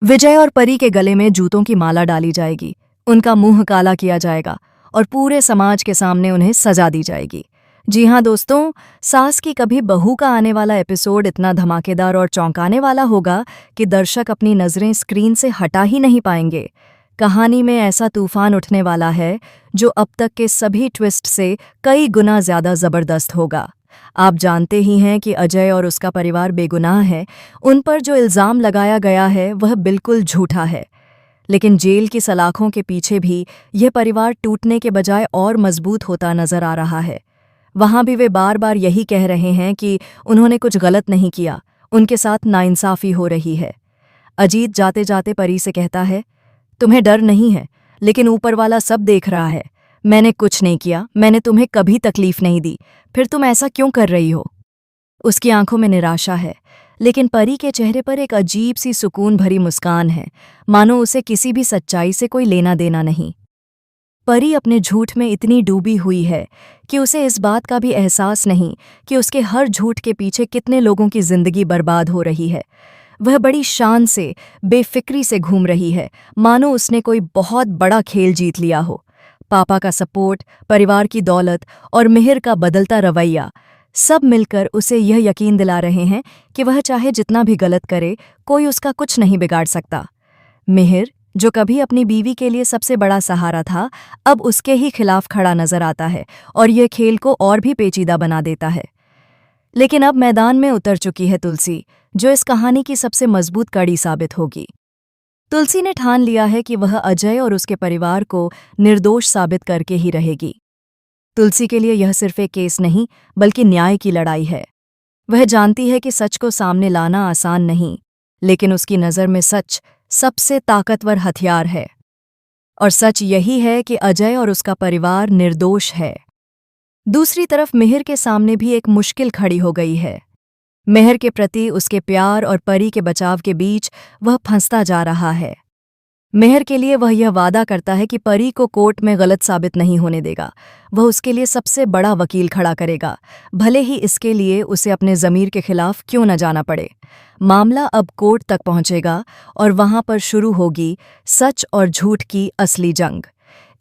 विजय और परी के गले में जूतों की माला डाली जाएगी, उनका मुंह काला किया जाएगा और पूरे समाज के सामने उन्हें सजा दी जाएगी। जी हाँ दोस्तों, सास की कभी बहू का आने वाला एपिसोड इतना धमाकेदार और चौंकाने वाला होगा कि दर्शक अपनी नज़रें स्क्रीन से हटा ही नहीं पाएंगे। कहानी में ऐसा तूफान उठने वाला है जो अब तक के सभी ट्विस्ट से कई गुना ज़्यादा ज़बरदस्त होगा। आप जानते ही हैं कि अजय और उसका परिवार बेगुनाह है, उन पर जो इल्ज़ाम लगाया गया है वह बिल्कुल झूठा है। लेकिन जेल की सलाखों के पीछे भी यह परिवार टूटने के बजाय और मजबूत होता नजर आ रहा है। वहाँ भी वे बार बार यही कह रहे हैं कि उन्होंने कुछ गलत नहीं किया, उनके साथ नाइंसाफ़ी हो रही है। अजीत जाते जाते परी से कहता है, तुम्हें डर नहीं है, लेकिन ऊपर वाला सब देख रहा है। मैंने कुछ नहीं किया, मैंने तुम्हें कभी तकलीफ नहीं दी, फिर तुम ऐसा क्यों कर रही हो? उसकी आंखों में निराशा है, लेकिन परी के चेहरे पर एक अजीब सी सुकून भरी मुस्कान है, मानो उसे किसी भी सच्चाई से कोई लेना देना नहीं। परी अपने झूठ में इतनी डूबी हुई है कि उसे इस बात का भी एहसास नहीं कि उसके हर झूठ के पीछे कितने लोगों की जिंदगी बर्बाद हो रही है। वह बड़ी शान से, बेफिक्री से घूम रही है, मानो उसने कोई बहुत बड़ा खेल जीत लिया हो। पापा का सपोर्ट, परिवार की दौलत और मिहिर का बदलता रवैया, सब मिलकर उसे यह यकीन दिला रहे हैं कि वह चाहे जितना भी गलत करे, कोई उसका कुछ नहीं बिगाड़ सकता। मिहिर, जो कभी अपनी बीवी के लिए सबसे बड़ा सहारा था, अब उसके ही खिलाफ खड़ा नजर आता है और यह खेल को और भी पेचीदा बना देता है। लेकिन अब मैदान में उतर चुकी है तुलसी, जो इस कहानी की सबसे मजबूत कड़ी साबित होगी। तुलसी ने ठान लिया है कि वह अजय और उसके परिवार को निर्दोष साबित करके ही रहेगी। तुलसी के लिए यह सिर्फ एक केस नहीं, बल्कि न्याय की लड़ाई है। वह जानती है कि सच को सामने लाना आसान नहीं, लेकिन उसकी नज़र में सच सबसे ताकतवर हथियार है। और सच यही है कि अजय और उसका परिवार निर्दोष है। दूसरी तरफ मिहिर के सामने भी एक मुश्किल खड़ी हो गई है। मिहिर के प्रति उसके प्यार और परी के बचाव के बीच वह फंसता जा रहा है। मिहिर के लिए वह यह वादा करता है कि परी को कोर्ट में गलत साबित नहीं होने देगा। वह उसके लिए सबसे बड़ा वकील खड़ा करेगा, भले ही इसके लिए उसे अपने ज़मीर के खिलाफ क्यों न जाना पड़े। मामला अब कोर्ट तक पहुंचेगा और वहां पर शुरू होगी सच और झूठ की असली जंग।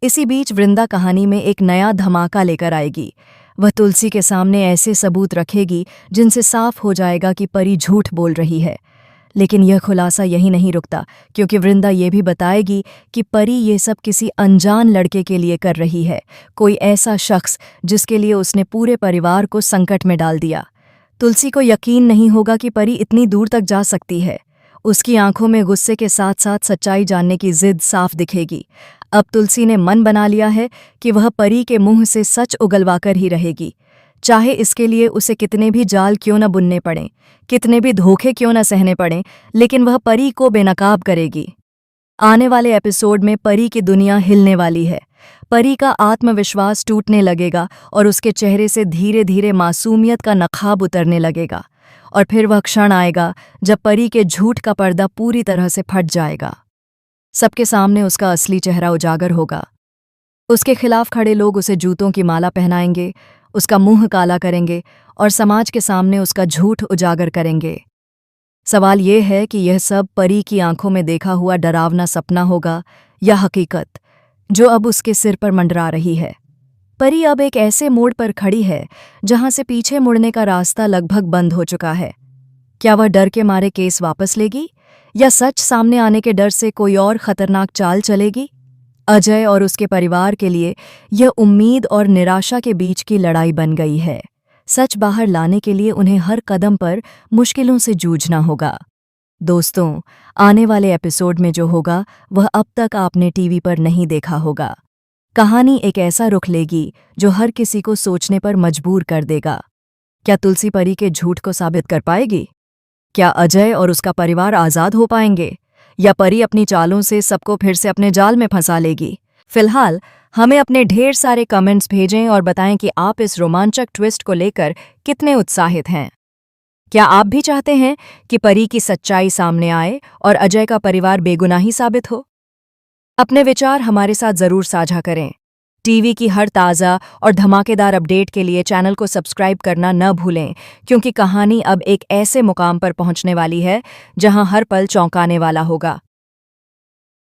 इसी बीच वृंदा कहानी में एक नया धमाका लेकर आएगी। वह तुलसी के सामने ऐसे सबूत रखेगी जिनसे साफ हो जाएगा कि परी झूठ बोल रही है। लेकिन यह खुलासा यही नहीं रुकता, क्योंकि वृंदा ये भी बताएगी कि परी ये सब किसी अनजान लड़के के लिए कर रही है, कोई ऐसा शख्स जिसके लिए उसने पूरे परिवार को संकट में डाल दिया। तुलसी को यकीन नहीं होगा कि परी इतनी दूर तक जा सकती है। उसकी आंखों में गुस्से के साथ साथ सच्चाई जानने की जिद साफ दिखेगी। अब तुलसी ने मन बना लिया है कि वह परी के मुंह से सच उगलवाकर ही रहेगी, चाहे इसके लिए उसे कितने भी जाल क्यों न बुनने पड़ें, कितने भी धोखे क्यों न सहने पड़ें, लेकिन वह परी को बेनकाब करेगी। आने वाले एपिसोड में परी की दुनिया हिलने वाली है। परी का आत्मविश्वास टूटने लगेगा और उसके चेहरे से धीरे धीरे मासूमियत का नकाब उतरने लगेगा। और फिर वह क्षण आएगा जब परी के झूठ का पर्दा पूरी तरह से फट जाएगा। सबके सामने उसका असली चेहरा उजागर होगा। उसके खिलाफ खड़े लोग उसे जूतों की माला पहनाएंगे, उसका मुंह काला करेंगे और समाज के सामने उसका झूठ उजागर करेंगे। सवाल यह है कि यह सब परी की आंखों में देखा हुआ डरावना सपना होगा या हकीकत, जो अब उसके सिर पर मंडरा रही है। परी अब एक ऐसे मोड़ पर खड़ी है जहां से पीछे मुड़ने का रास्ता लगभग बंद हो चुका है। क्या वह डर के मारे केस वापस लेगी, या सच सामने आने के डर से कोई और खतरनाक चाल चलेगी? अजय और उसके परिवार के लिए यह उम्मीद और निराशा के बीच की लड़ाई बन गई है। सच बाहर लाने के लिए उन्हें हर कदम पर मुश्किलों से जूझना होगा। दोस्तों, आने वाले एपिसोड में जो होगा वह अब तक आपने टीवी पर नहीं देखा होगा। कहानी एक ऐसा रुख लेगी जो हर किसी को सोचने पर मजबूर कर देगा। क्या तुलसी परी के झूठ को साबित कर पाएगी? क्या अजय और उसका परिवार आज़ाद हो पाएंगे, या परी अपनी चालों से सबको फिर से अपने जाल में फंसा लेगी? फिलहाल हमें अपने ढेर सारे कमेंट्स भेजें और बताएं कि आप इस रोमांचक ट्विस्ट को लेकर कितने उत्साहित हैं। क्या आप भी चाहते हैं कि परी की सच्चाई सामने आए और अजय का परिवार बेगुनाही साबित हो? अपने विचार हमारे साथ ज़रूर साझा करें। टीवी की हर ताज़ा और धमाकेदार अपडेट के लिए चैनल को सब्सक्राइब करना न भूलें, क्योंकि कहानी अब एक ऐसे मुकाम पर पहुंचने वाली है जहां हर पल चौंकाने वाला होगा।